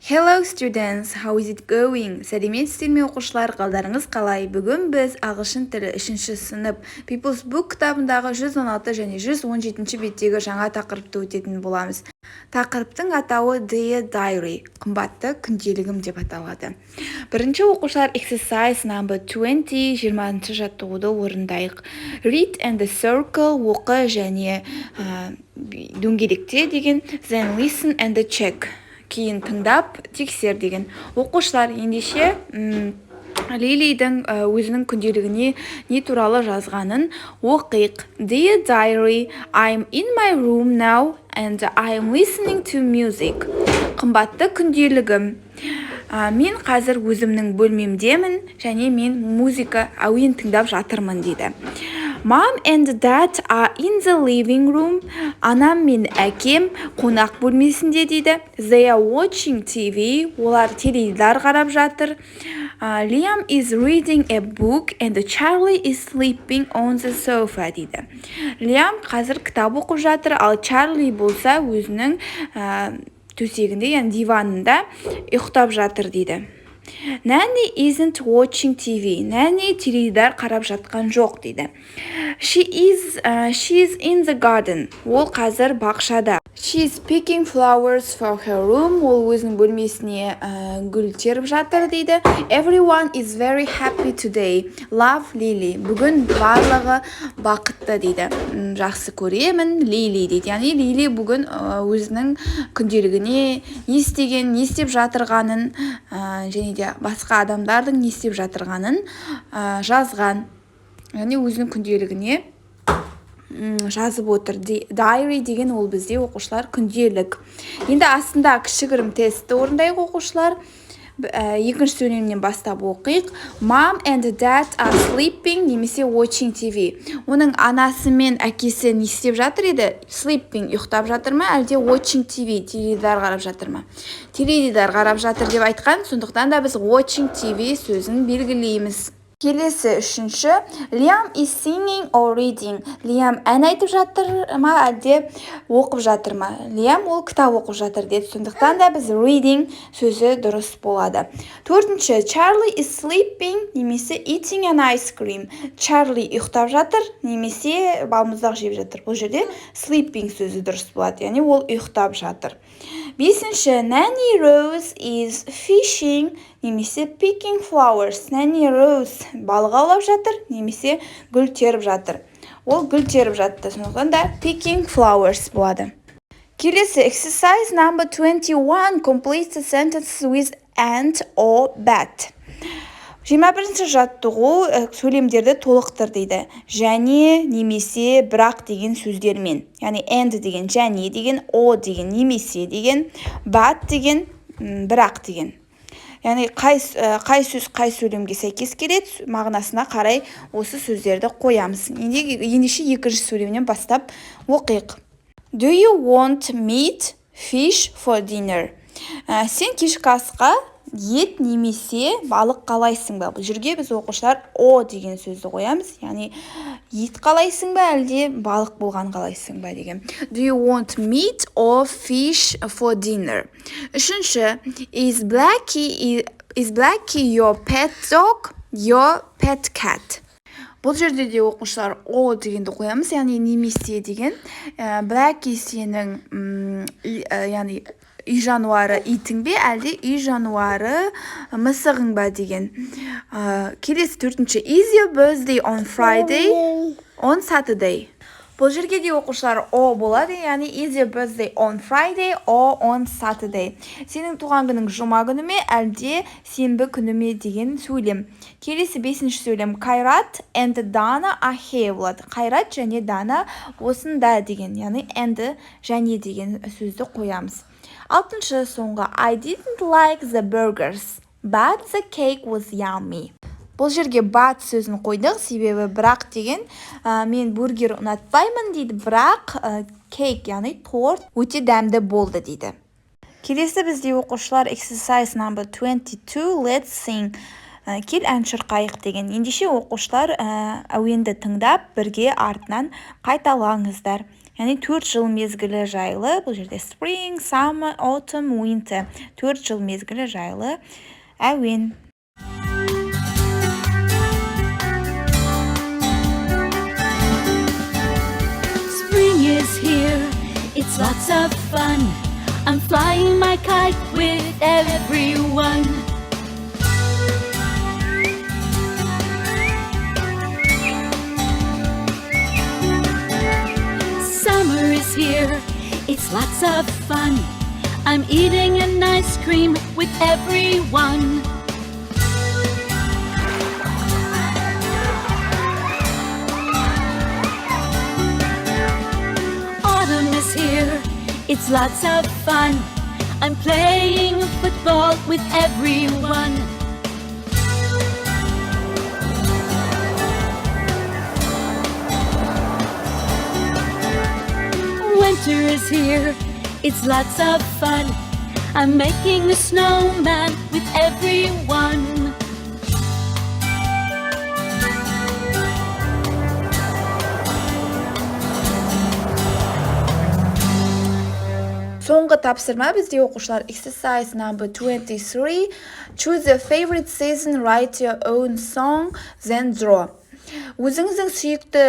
Hello students, how is it going? Сәлеметсіздер ме оқушылар, қалдарыңыз қалай? Бүгін біз ағылшын тілі 3-ші сынып People's Book кітабындағы 116 және 117 беттегі жаңа тақырыпты өтетін боламыз. Тақырыптың атауы Dear Diary, қымбатты күнделігім деп аталады. Бірінші оқушылар exercise number 20, 20-шы жаттығуды орындайық. Read and the circle, оқы және дөңгелекте деген, then listen and the check. Кейін тыңдап, тексер деген. Оқушылар ендеше Лилидің өзінің күнделігіне не туралы жазғанын оқиық. Dear diary, I'm in my room now and I'm listening to music. Қымбатты күнделігім. Мен қазір өзімнің бөлмемдемін және мен музыка әуен тыңдап жатырмын дейді. Mom and dad are in the living room. Анам мен әкем қонақ бөлмесінде дейді. They are watching TV. Олар теледидар қарап жатыр. Liam is reading a book and Charlie is sleeping on the sofa дейді. Liam қазір кітап оқып жатыр, ал Чарли болса өзінің төсегінде, яғни диванында ұйықтап жатыр дейді. Nanny isn't watching TV. Nanny теледидар қарап жатқан жоқ дейді. She's in the garden. Ол қазір бақшада. She's picking flowers for her room. Ол өзінің бөлмесіне гүл теріп жатыр дейді. Everyone is very happy today. Love Lily. Бүгін барлығы бақытты дейді. Жақсы көремін Лили дейді. Яғни Лили бүгін өзінің күнделігіне не істеп жатырғанын және де басқа адамдардың не істеп жатырғанын жазған. Яғни өзінің күнделігіне жазып отыр. Diary деген ол бізде оқушылар күнделік. Енді астында кішігірім тестті орындайық оқушылар. Екінші сөйлемнен бастап оқиық. Mom and dad are sleeping немесе watching TV. Оның анасы мен әкесі не істеп жатыр еді? Sleeping ұйықтап жатыр ма, әлде watching TV теледидар қарап жатыр ма? Теледидар қарап жатыр деп айтқан, сондықтан да біз watching TV сөзін белгілейміз. Келесі үшінші, Liam is singing or reading. Liam ән айтып жатыр ма, әлде оқып жатыр ма? Liam ол кітап оқып жатыр деді. Сондықтан да біз reading сөзі дұрыс болады. Төртінші, Charlie is sleeping немесе eating an ice cream. Charlie ұйықтап жатыр немесе балмұздақ жеп жатыр. Бұл жерде sleeping сөзі дұрыс болады. Яғни ол ұйықтап жатыр. Бесінші, Nanny Rose is fishing немесе picking flowers. Nanny Rose балық аулап жатыр немесе гүл теріп жатыр. Ол гүл теріп жатты. Сондықтан да picking flowers болады. Келесі exercise number 21, complete the sentence with and or but. 21-ші жаттығу сөйлемдерді толықтыр дейді. Және, немесе, бірақ деген сөздермен. Яғни and деген, және деген, о деген, немесе деген, but деген, бірақ деген. Яғни қай сөз қай сөйлемге сәйкес келеді, мағынасына қарай осы сөздерді қоямыз. Ендеше екінші сөйлемнен бастап оқиық. Do you want meat, fish for dinner? Сен кешкі асқа ет немесе балық қалайсың ба? Бұл жерге біз оқушылар о деген сөзді қоямыз. Яғни ет қалайсың ба, әлде балық болған қалайсың ба деген. Do you want meat or fish for dinner? Үшінші, is Blackie your pet dog, your pet cat? Бұл жерде де оқушылар о дегенді қоямыз, яғни немесе деген. Blackie сенің яғни үй жануары итің бе, әлде үй жануары мысығың ба деген. Келесі төртінші, is your birthday on Friday, on Saturday? Бұл жерге де оқушылар о болады, яғни is your birthday on Friday or on Saturday? Сенің туған күнің жұма күні ме, әлде сенбі күні ме деген сөйлем. Келесі бесінші сөйлем, Қайрат and Dana are here болады. Қайрат және Дана осында деген, яғни and және деген сөзді қоямыз. Алтыншы соңғы, I didn't like the burgers, but the cake was yummy. Бұл жерге but сөзін қойдық, себебі бірақ деген, мен бургер ұнатпаймын дейді, бірақ cake, яғни торт өте дәмді болды дейді. Келесі бізде оқушылар exercise number 22, let's sing. Кел ән шырқайық деген. Ендеше оқушылар әуенді тыңдап, бірге артынан қайталаңыздар. яғни 4 жыл мезгілі жайлы. Бұл жерде spring, summer, autumn, winter. 4 жыл мезгілі жайлы әуен. Spring is here, it's lots of fun. I'm flying my kite with everyone. Summer is here, it's lots of fun. I'm eating an ice cream with everyone. Autumn is here, it's lots of fun. I'm playing football with everyone. Winter is here, it's lots of fun. I'm making a snowman with everyone. Соңғы тапсырма бізде оқушылар exercise number 23. Choose your favorite season, write your own song, then draw. Өзіңіздің сүйікті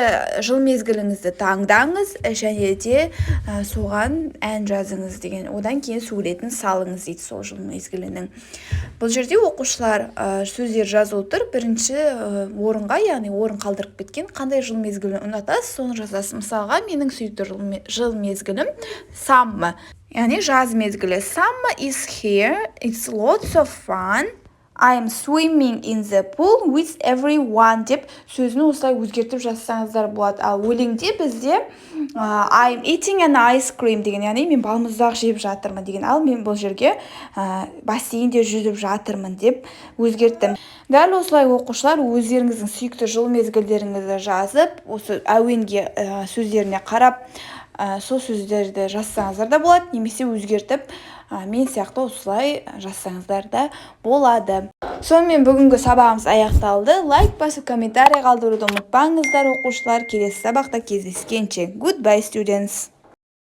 жыл мезгіліңізді таңдаңыз және де соған ән жазыңыз деген. Одан кейін суретін салыңыз дейді сол жыл мезгілінің. Бұл жерде оқушылар сөздер жазып отыр. Бірінші орынға, яғни орын қалдырып кеткен қандай жыл мезгілін ұнатасыз, соны жазасыз. Мысалға, менің сүйікті жыл мезгілім summer. Яғни жаз мезгілі. Summer is here. It's lots of fun. I'm swimming in the pool with everyone деп сөзін осылай өзгертіп жазсаңыздар болады. Ал өлеңде бізде I'm eating an ice cream деген, яғни мен балмұздақ жеп жатырмын деген. Ал мен бұл жерге бассейнде жүзіп жатырмын деп өзгерттім. Дәл осылай оқушылар өздеріңіздің сүйікті жыл мезгілдеріңізді жазып, осы әуенге сөздеріне қарап, сол сөздерді жазсаңыздар да болады, немесе өзгертіп мен сияқты осылай жазсаңыздар да болады. Сонымен бүгінгі сабағымыз аяқталды. Лайк басып, комментарий қалдыруды ұмытпаңыздар оқушылар. Келесі сабақта кездескенше. Goodbye, students!